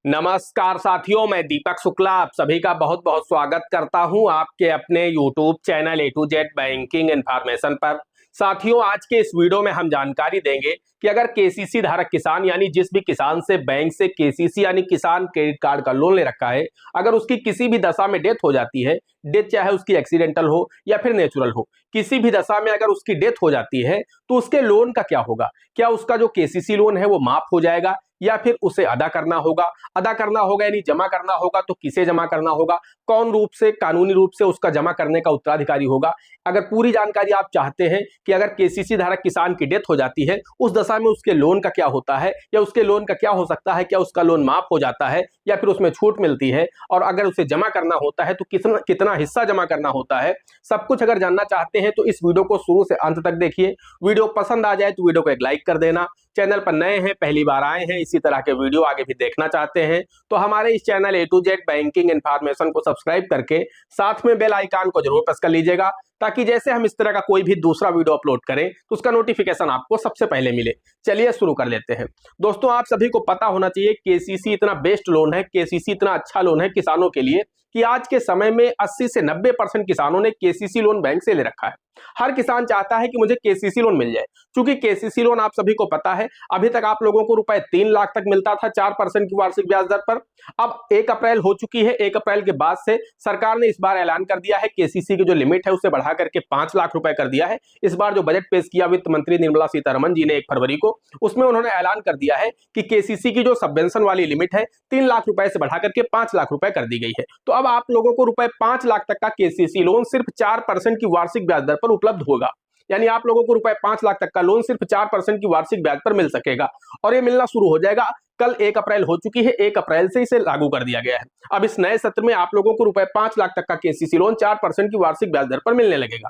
नमस्कार साथियों, मैं दीपक शुक्ला आप सभी का बहुत बहुत स्वागत करता हूं आपके अपने YouTube channel A to Z banking information पर। साथियों, आज के इस वीडियो में हम जानकारी देंगे कि अगर केसीसी धारक किसान यानी जिस भी किसान से बैंक से केसीसी यानी किसान क्रेडिट कार्ड का लोन ले रखा है, अगर उसकी किसी भी दशा में डेथ हो जाती है, डेथ चाहे उसकी एक्सीडेंटल हो या फिर नेचुरल हो, किसी भी दशा में अगर उसकी डेथ हो जाती है तो उसके लोन का क्या होगा। क्या उसका जो केसीसी लोन है वो माफ हो जाएगा या फिर उसे अदा करना होगा। अदा करना होगा यानी जमा करना होगा, तो किसे जमा करना होगा, कौन रूप से कानूनी रूप से उसका जमा करने का उत्तराधिकारी होगा। अगर पूरी जानकारी आप चाहते हैं कि अगर केसीसी धारक किसान की डेथ हो जाती है उस दशा में उसके लोन का क्या होता है या उसके लोन का क्या हो सकता है, क्या उसका लोन माफ हो जाता है या फिर उसमें छूट मिलती है, और अगर उसे जमा करना होता है तो कितना कितना हिस्सा जमा करना होता है, सब कुछ अगर जानना चाहते हैं तो इस वीडियो को शुरू से अंत तक देखिए। वीडियो पसंद आ जाए तो वीडियो को एक लाइक कर देना। चैनल पर नए हैं, पहली बार आए हैं, इसी तरह के वीडियो आगे भी देखना चाहते हैं तो हमारे इस channel A to Z banking information को सब्सक्राइब करके साथ में बेल आइकन को जरूर प्रेस कर लीजिएगा, ताकि जैसे हम इस तरह का कोई भी दूसरा वीडियो अपलोड करें तो उसका नोटिफिकेशन आपको सबसे पहले मिले। चलिए शुरू कर लेते हैं। दोस्तों, आप सभी को पता होना चाहिए केसीसी इतना बेस्ट लोन है, केसीसी इतना अच्छा लोन है किसानों के लिए कि आज के समय में 80 से 90% किसानोों ने केसीसी लोन बैंक से ले रखा है। हर किसान चाहता है कि मुझे केसीसी लोन मिल जाए, क्योंकि केसीसी लोन आप सभी को पता है अभी तक आप लोगों को रुपए 3 लाख तक मिलता था 4% की वार्षिक ब्याज दर पर। अब 1 अप्रैल हो चुकी है, 1 अप्रैल के बाद से सरकार ने इस बार ऐलान कर दिया है केसीसी की जो लिमिट है उसे बढ़ा करके 5 लाख रुपए कर दिया है। इस बार जो बजट पेश किया वित्त मंत्री निर्मला सीतारमण जी ने 1 फरवरी को, उसमें उन्होंने ऐलान कर दिया है कि केसीसी की जो सबवेंशन वाली लिमिट है 3 लाख रुपए से बढ़ा करके 5 लाख रुपए कर दी गई है। तो अब आप लोगों को रुपए 5 लाख तक का केसीसी लोन सिर्फ 4% की वार्षिक ब्याज दर पर उपलब्ध होगा। यानी आप लोगों को रुपए 5 लाख तक का लोन सिर्फ 4% की वार्षिक ब्याज पर मिल सकेगा, और ये मिलना शुरू हो जाएगा। कल 1 अप्रैल हो चुकी है, 1 अप्रैल से इसे लागू कर दिया गया है। अब इस नए सत्र में आप लोगों को रुपए 5 लाख तक का केसीसी लोन 4% की वार्षिक ब्याज दर पर मिलने लगेगा।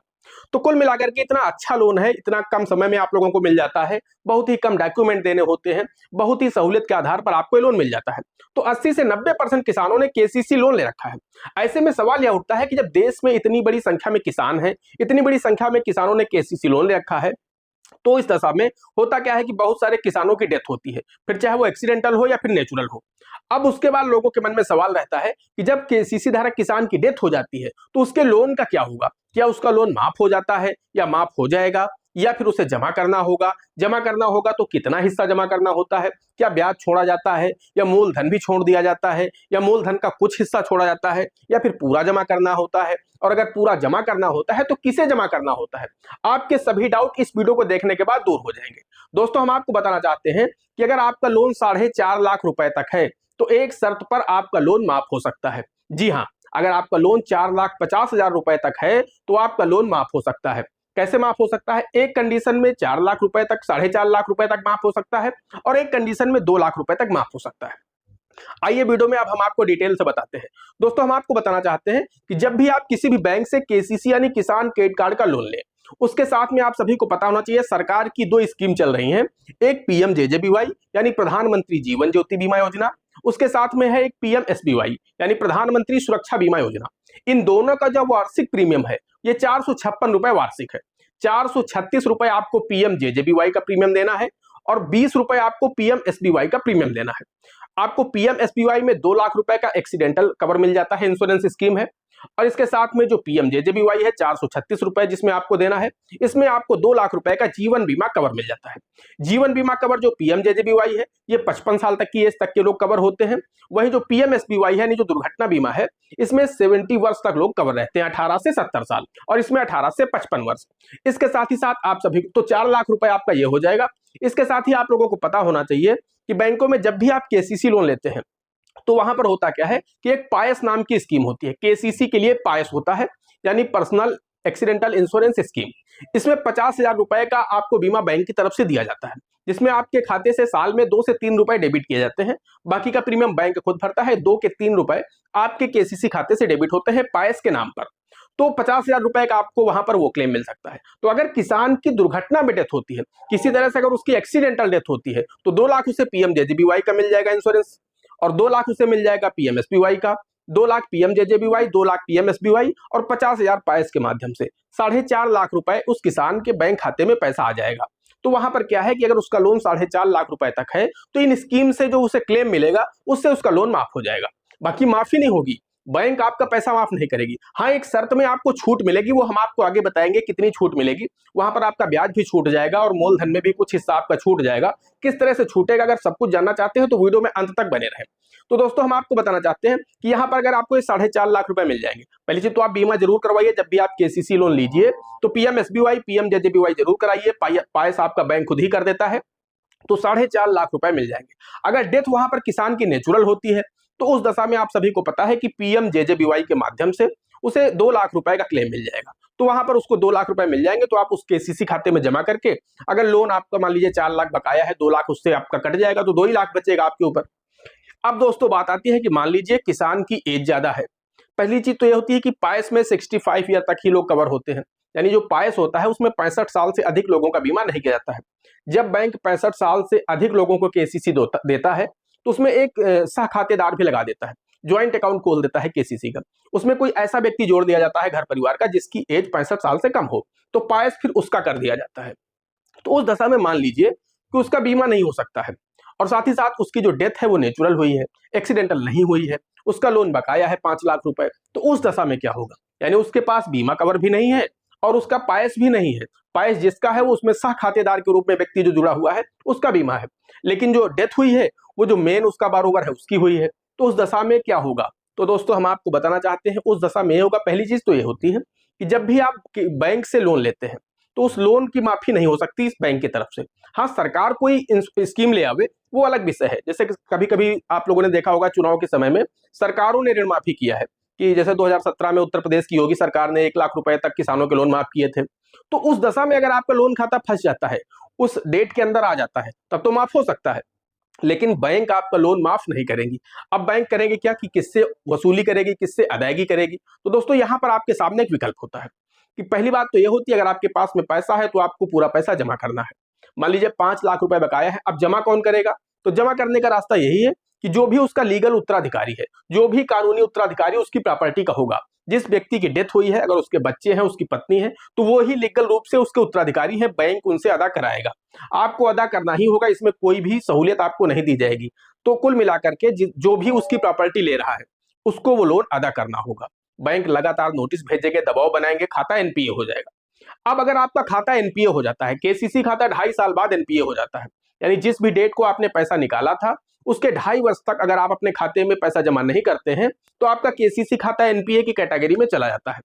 तो कुल मिलाकर के इतना अच्छा लोन है, इतना कम समय में आप लोगों को मिल जाता है, बहुत ही कम डॉक्यूमेंट देने होते हैं, बहुत ही सहूलियत के आधार पर आपको लोन मिल जाता है। तो 80 से 90% किसानों ने केसीसी लोन ले रखा है। ऐसे में सवाल यह उठता है कि जब देश में इतनी बड़ी संख्या में किसान हैं, इतनी बड़ी संख्या में किसानों ने केसीसी लोन ले रखा है, तो इस दशा में होता क्या है कि बहुत सारे किसानों की डेथ होती है, फिर चाहे वो एक्सीडेंटल हो या फिर नेचुरल हो। अब उसके बाद लोगों के मन में सवाल रहता है कि जब केसीसी धारक किसान की डेथ हो जाती है तो उसके लोन का क्या होगा। क्या उसका लोन माफ हो जाता है या माफ हो जाएगा, या फिर उसे जमा करना होगा। जमा करना होगा तो कितना हिस्सा जमा करना होता है, क्या ब्याज छोड़ा जाता है या मूलधन भी छोड़ दिया जाता है, या मूलधन का कुछ हिस्सा छोड़ा जाता है, या फिर पूरा जमा करना होता है, और अगर पूरा जमा करना होता है तो किसे जमा करना होता है। आपके सभी डाउट इस वीडियो को देखने के बाद दूर हो जाएंगे। दोस्तों, हम आपको बताना चाहते हैं कि अगर आपका लोन 4.5 लाख रुपए तक है तो एक शर्त पर आपका लोन माफ हो सकता है। जी हाँ, अगर आपका लोन 4,50,000 रुपए तक है तो आपका लोन माफ हो सकता है। कैसे माफ हो सकता है? एक कंडीशन में 4 लाख रुपए तक, 4.5 लाख रुपए तक माफ हो सकता है, और एक कंडीशन में 2 लाख रुपए तक माफ हो सकता है। आइए वीडियो में अब हम आपको डिटेल से बताते हैं। दोस्तों, हम आपको बताना चाहते हैं कि जब भी आप किसी भी बैंक से केसीसी यानी किसान क्रेडिट कार्ड का लोन लें, उसके साथ में आप सभी को पता होना चाहिए सरकार की 2 स्कीम चल रही हैं। एक PMJJBY यानी प्रधानमंत्री जीवन ज्योति बीमा योजना, उसके साथ में है एक PMSBY यानी प्रधानमंत्री सुरक्षा बीमा योजना। इन दोनों का जो वार्षिक प्रीमियम है ये 456 रुपए वार्षिक है। 436 रुपए आपको PMJJBY का प्रीमियम देना है और 20 रुपए आपको PMSBY का प्रीमियम देना है। आपको PMSBY में 2 लाख रुपए का एक्सीडेंटल कवर मिल जाता है, इंश्योरेंस स्कीम है, और इसके साथ में जो PMJJBY है 436 रुपए जिसमें आपको देना है, इसमें आपको 2 लाख रुपए का जीवन बीमा कवर मिल जाता है। जीवन बीमा कवर जो PMJJBY है ये 55 साल तक की एज तक के लोग कवर होते हैं। वहीं जो PMSBY है यानी जो दुर्घटना बीमा है, इसमें 70 वर्ष तक लोग कवर रहते हैं, 18 से 70 साल, और इसमें 18 से 55 वर्ष। इसके साथ ही साथ आप सभी तो 4 लाख रुपए आपका ये हो जाएगा। इसके साथ ही आप लोगों को पता होना चाहिए कि बैंकों में जब भी आप केसीसी लोन लेते हैं तो वहां पर होता क्या है कि एक पायस नाम की स्कीम होती है। केसीसी के लिए पायस होता है यानी पर्सनल एक्सीडेंटल इंश्योरेंस स्कीम। इसमें 50,000 रुपए का आपको बीमा बैंक की तरफ से दिया जाता है, जिसमें आपके खाते से साल में 2 से 3 रुपए डेबिट किए जाते हैं। बाकी का प्रीमियम बैंक खुद भरता है। 2 के 3 रुपए आपके केसीसी खाते से डेबिट होते हैं पायस के नाम पर। तो 50,000 रुपए का आपको वहां पर वो क्लेम मिल सकता है। तो अगर किसान की दुर्घटना में डेथ होती है, किसी तरह से अगर उसकी एक्सीडेंटल डेथ होती है, तो 2 लाख उसे PMJJBY का मिल जाएगा इंश्योरेंस, और 2 लाख उसे मिल जाएगा PMSBY का, 2 लाख PMJJBY, 2 लाख PMSBY, और 50,000 पायस के माध्यम से 4.5 लाख रुपए उस किसान के बैंक खाते में पैसा आ जाएगा। तो वहां पर क्या है कि अगर उसका लोन 4.5 लाख रुपए तक है तो इन स्कीम से जो उसे क्लेम मिलेगा उससे उसका लोन माफ हो जाएगा। बाकी माफी नहीं होगी, बैंक आपका पैसा माफ नहीं करेगी। हाँ, एक शर्त में आपको छूट मिलेगी, वो हम आपको आगे बताएंगे कितनी छूट मिलेगी। वहां पर आपका ब्याज भी छूट जाएगा और मूलधन में भी कुछ हिस्सा आपका छूट जाएगा। किस तरह से छूटेगा, अगर सब कुछ जानना चाहते हैं तो वीडियो में अंत तक बने रहें। तो दोस्तों हम आपको बताना चाहते हैं कि यहाँ पर अगर आपको ये 4.5 लाख रुपए मिल जाएंगे, पहली चीज तो आप बीमा जरूर करवाइए। जब भी आप केसीसी लोन लीजिए तो पीएमएसबीवाई पीएमजेजेबीवाई जरूर कराइए, पायस आपका बैंक खुद ही कर देता है। तो 4.5 लाख रुपए मिल जाएंगे। अगर डेथ वहां पर किसान की नेचुरल होती है तो उस दशा में आप सभी को पता है कि पीएमजेजेबीवाई के माध्यम से उसे 2 लाख रुपए का क्लेम मिल जाएगा। तो वहां पर उसको 2 लाख रुपए मिल जाएंगे, तो आप उस केसीसी खाते में जमा करके, अगर लोन आपका मान लीजिए 4 लाख बकाया है, 2 लाख उससे आपका कट जाएगा तो 2 ही लाख बचेगा आपके ऊपर। अब दोस्तों बात आती है कि मान लीजिए किसान की एज ज्यादा है। पहली चीज तो यह होती है कि पायस में 65 ईयर तक ही लोग कवर होते हैं, यानी जो पायस होता है उसमें 65 साल से अधिक लोगों का बीमा नहीं किया जाता है। जब बैंक 65 साल से अधिक लोगों को केसीसी देता है तो उसमें एक सह खातेदार भी लगा देता है, ज्वाइंट अकाउंट खोल देता है केसीसी का। उसमें कोई ऐसा व्यक्ति जोड़ दिया जाता है घर परिवार का जिसकी एज 65 साल से कम हो, तो पायस फिर उसका कर दिया जाता है। तो उस दशा में मान लीजिए कि उसका बीमा नहीं हो सकता है, और साथ ही साथ उसकी जो डेथ है वो नेचुरल हुई है, एक्सीडेंटल नहीं हुई है, उसका लोन बकाया है 5 लाख रुपए। तो उस दशा में क्या होगा, यानी उसके पास बीमा कवर भी नहीं है और उसका पायस भी नहीं है। पायस जिसका है वो उसमें सह खातेदार के रूप में व्यक्ति जो जुड़ा हुआ है उसका बीमा है, लेकिन जो डेथ हुई है वो जो मेन उसका बारोबर है उसकी हुई है। तो उस दशा में क्या होगा, तो दोस्तों हम आपको बताना चाहते हैं उस दशा में ये होगा। पहली चीज तो ये होती है कि जब भी आप बैंक से लोन लेते हैं तो उस लोन की माफी नहीं हो सकती इस बैंक की तरफ से। हाँ, सरकार कोई स्कीम ले आवे वो अलग विषय है। जैसे कभी कभी आप लोगों ने देखा होगा चुनाव के समय में सरकारों ने ऋण माफी किया है, कि जैसे 2017 में उत्तर प्रदेश की योगी सरकार ने 1 लाख रुपए तक किसानों के लोन माफ किए थे। तो उस दशा में अगर आपका लोन खाता फंस जाता है, उस डेट के अंदर आ जाता है, तब तो माफ हो सकता है, लेकिन बैंक आपका लोन माफ नहीं करेंगी। अब बैंक करेंगे क्या कि किससे वसूली करेगी, किससे अदायगी करेगी। तो दोस्तों यहां पर आपके सामने एक विकल्प होता है कि पहली बात तो यह होती है अगर आपके पास में पैसा है तो आपको पूरा पैसा जमा करना है। मान लीजिए 5 लाख रुपए बकाया है, अब जमा कौन करेगा, तो जमा करने का रास्ता यही है कि जो भी उसका लीगल उत्तराधिकारी है, जो भी कानूनी उत्तराधिकारी उसकी प्रॉपर्टी का होगा, जिस व्यक्ति की डेथ हुई है, अगर उसके बच्चे हैं, उसकी पत्नी है, तो वो ही लीगल रूप से उसके उत्तराधिकारी है, बैंक उनसे अदा कराएगा। आपको अदा करना ही होगा, इसमें कोई भी सहूलियत आपको नहीं दी जाएगी। तो कुल मिलाकर के जो भी उसकी प्रॉपर्टी ले रहा है उसको वो लोन अदा करना होगा। बैंक लगातार नोटिस भेजेंगे, दबाव बनाएंगे, खाता एनपीए हो जाएगा। अब अगर आपका खाता एनपीए हो जाता है, केसीसी खाता 2.5 साल बाद एनपीए हो जाता है, यानी जिस भी डेट को आपने पैसा निकाला था उसके 2.5 वर्ष तक अगर आप अपने खाते में पैसा जमा नहीं करते हैं तो आपका केसीसी खाता एनपीए की कैटेगरी में चला जाता है।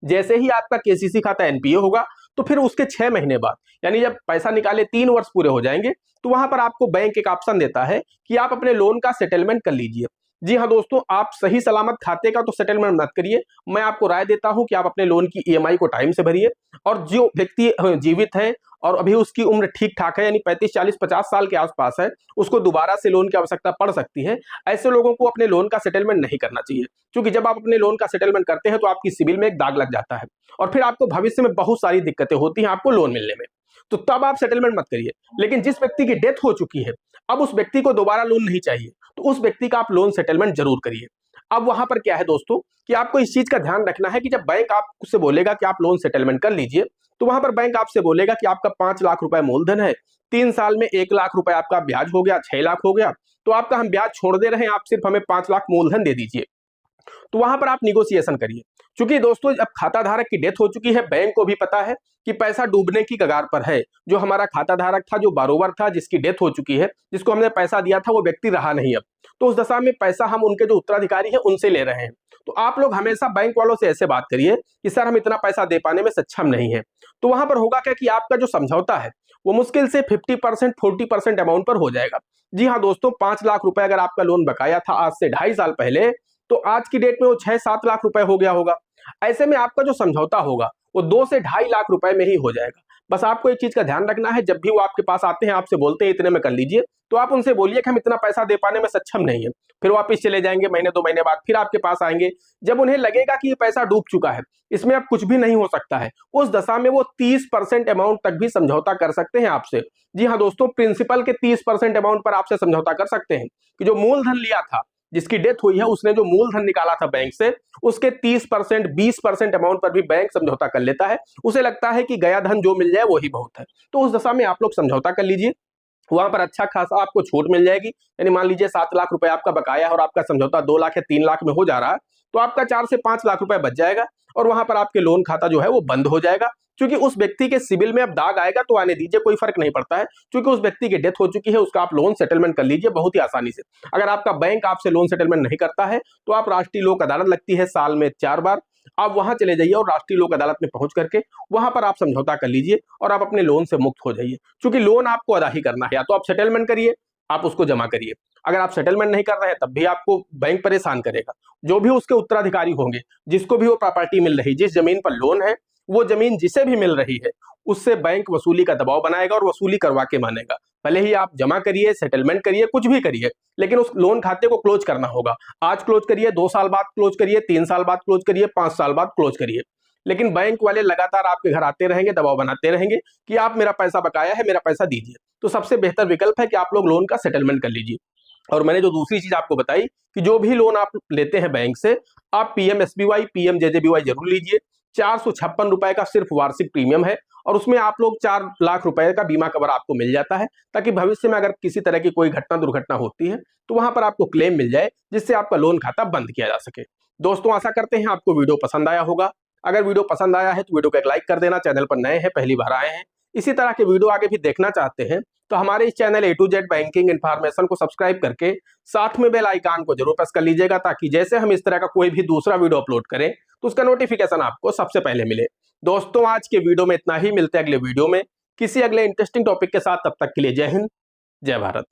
जैसे ही आपका केसीसी खाता एनपीए होगा तो फिर उसके 6 महीने बाद, यानी जब पैसा निकाले 3 वर्ष पूरे हो जाएंगे, तो वहां पर आपको बैंक एक ऑप्शन देता है कि आप अपने लोन का सेटलमेंट कर लीजिए। जी हाँ दोस्तों, आप सही सलामत खाते का तो सेटलमेंट मत करिए, मैं आपको राय देता हूं कि आप अपने लोन की ईएमआई को टाइम से भरिए। और जो व्यक्ति जीवित है और अभी उसकी उम्र ठीक ठाक है, यानी 35, 40, 50 साल के आसपास है, उसको दोबारा से लोन की आवश्यकता पड़ सकती है, ऐसे लोगों को अपने लोन का सेटलमेंट नहीं करना चाहिए। क्योंकि जब आप अपने लोन का सेटलमेंट करते हैं तो आपकी सिविल में एक दाग लग जाता है और फिर आपको भविष्य में बहुत सारी दिक्कतें होती हैं आपको लोन मिलने में। तो तब आप सेटलमेंट मत करिए। लेकिन जिस व्यक्ति की डेथ हो चुकी है, अब उस व्यक्ति को दोबारा लोन नहीं चाहिए, तो उस व्यक्ति का आप लोन सेटलमेंट जरूर करिए। अब वहां पर क्या है दोस्तों कि आपको इस चीज का ध्यान रखना है कि जब बैंक आपसे बोलेगा कि आप लोन सेटलमेंट कर लीजिए, तो वहां पर बैंक आपसे बोलेगा कि आपका 5 लाख रुपए मूलधन है, 3 साल में 1 लाख रुपए आपका ब्याज हो गया, 6 लाख हो गया, तो आपका हम ब्याज छोड़ दे रहे हैं, आप सिर्फ हमें 5 लाख मूलधन दे दीजिए। तो वहां पर आप निगोशिएशन करिए। क्योंकि दोस्तों अब खाता धारक की डेथ हो चुकी है, बैंक को भी पता है कि पैसा डूबने की कगार पर है। जो हमारा खाता धारक था, जो बारोबर था, जिसकी डेथ हो चुकी है, जिसको हमने पैसा दिया था, वो व्यक्ति रहा नहीं अब। तो उस दशा में पैसा हम उनके जो उत्तराधिकारी है उनसे ले रहे हैं। तो आप लोग हमेशा बैंक वालों से ऐसे बात करिए कि सर हम इतना पैसा दे पाने में सक्षम नहीं है। तो वहां पर होगा क्या कि आपका जो समझौता है वो मुश्किल से 50%, 40% अमाउंट पर हो जाएगा। जी हाँ दोस्तों, 5 लाख रुपए अगर आपका लोन बकाया था आज से 2.5 साल पहले, तो आज की डेट में वो 6-7 लाख रुपए हो गया होगा। ऐसे में आपका जो समझौता होगा वो 2 से 2.5 लाख रुपए में ही हो जाएगा। बस आपको एक चीज का ध्यान रखना है, जब भी वो आपके पास आते हैं, आपसे बोलते हैं इतने में कर लीजिए, तो आप उनसे बोलिए कि हम इतना पैसा दे पाने में सक्षम नहीं है। फिर वापस चले जाएंगे, महीने 2 महीने बाद फिर आपके पास आएंगे। जब उन्हें लगेगा कि ये पैसा डूब चुका है, इसमें अब कुछ भी नहीं हो सकता है, उस दशा में वो 30% अमाउंट तक भी समझौता कर सकते हैं आपसे। जी हाँ दोस्तों, प्रिंसिपल के 30% अमाउंट पर आपसे समझौता कर सकते हैं कि जो मूलधन लिया था जिसकी डेथ हुई है उसने जो मूलधन निकाला था बैंक से उसके 30% 20% अमाउंट पर भी बैंक समझौता कर लेता है। उसे लगता है कि गया धन जो मिल जाए वही बहुत है, तो उस दशा में आप लोग समझौता कर लीजिए। वहां पर अच्छा खासा आपको छूट मिल जाएगी। यानी मान लीजिए 7 लाख रुपए आपका बकाया है और आपका समझौता 2 लाख या 3 लाख में हो जा रहा है, तो आपका 4 से 5 लाख रुपए बच जाएगा और वहां पर आपके लोन खाता जो है वो बंद हो जाएगा। क्योंकि उस व्यक्ति के सिबिल में अब दाग आएगा तो आने दीजिए, कोई फर्क नहीं पड़ता है, क्योंकि उस व्यक्ति की डेथ हो चुकी है, उसका आप लोन सेटलमेंट कर लीजिए बहुत ही आसानी से। अगर आपका बैंक आपसे लोन सेटलमेंट नहीं करता है तो आप राष्ट्रीय लोक अदालत लगती है साल में 4 बार, आप वहां चले जाइए और राष्ट्रीय लोक अदालत में पहुंच करके वहां पर आप समझौता कर लीजिए और आप अपने लोन से मुक्त हो जाइए। क्योंकि लोन आपको अदा ही करना है, या तो आप सेटलमेंट करिए, आप उसको जमा करिए। अगर आप सेटलमेंट नहीं कर रहे हैं तब भी आपको बैंक परेशान करेगा। जो भी उसके उत्तराधिकारी होंगे, जिसको भी वो प्रॉपर्टी मिल रही, जिस जमीन पर लोन है, वो जमीन जिसे भी मिल रही है उससे बैंक वसूली का दबाव बनाएगा और वसूली करवा के मानेगा। भले ही आप जमा करिए, सेटलमेंट करिए, कुछ भी करिए, लेकिन उस लोन खाते को क्लोज करना होगा। आज क्लोज करिए, 2 साल बाद क्लोज करिए, 3 साल बाद क्लोज करिए, 5 साल बाद क्लोज करिए। लेकिन बैंक वाले लगातार आपके घर आते रहेंगे, दबाव बनाते रहेंगे कि आप मेरा पैसा बकाया है, मेरा पैसा दीजिए। तो सबसे बेहतर विकल्प है कि आप लोग लोन का सेटलमेंट कर लीजिए। और मैंने जो दूसरी चीज आपको बताई कि जो भी लोन आप लेते हैं बैंक से, आप पीएमएसबीवाई, पीएमजेजेबीवाई जरूर लीजिए। 456 रुपए का सिर्फ वार्षिक प्रीमियम है और उसमें आप लोग 4 लाख रुपए का बीमा कवर आपको मिल जाता है, ताकि भविष्य में अगर किसी तरह की कोई घटना दुर्घटना होती है तो वहां पर आपको क्लेम मिल जाए, जिससे आपका लोन खाता बंद किया जा सके। दोस्तों, आशा करते हैं आपको वीडियो पसंद आया होगा। अगर वीडियो पसंद आया है तो वीडियो को एक लाइक कर देना। चैनल पर नए हैं, पहली बार आए हैं, इसी तरह के वीडियो आगे भी देखना चाहते हैं तो हमारे इस channel A to Z banking information को सब्सक्राइब करके साथ में बेल आइकन को जरूर प्रेस कर लीजिएगा, ताकि जैसे हम इस तरह का कोई भी दूसरा वीडियो अपलोड करें तो उसका नोटिफिकेशन आपको सबसे पहले मिले। दोस्तों, आज के वीडियो में इतना ही, मिलते हैं अगले वीडियो में किसी अगले इंटरेस्टिंग टॉपिक के साथ। तब तक के लिए जय हिंद, जय भारत।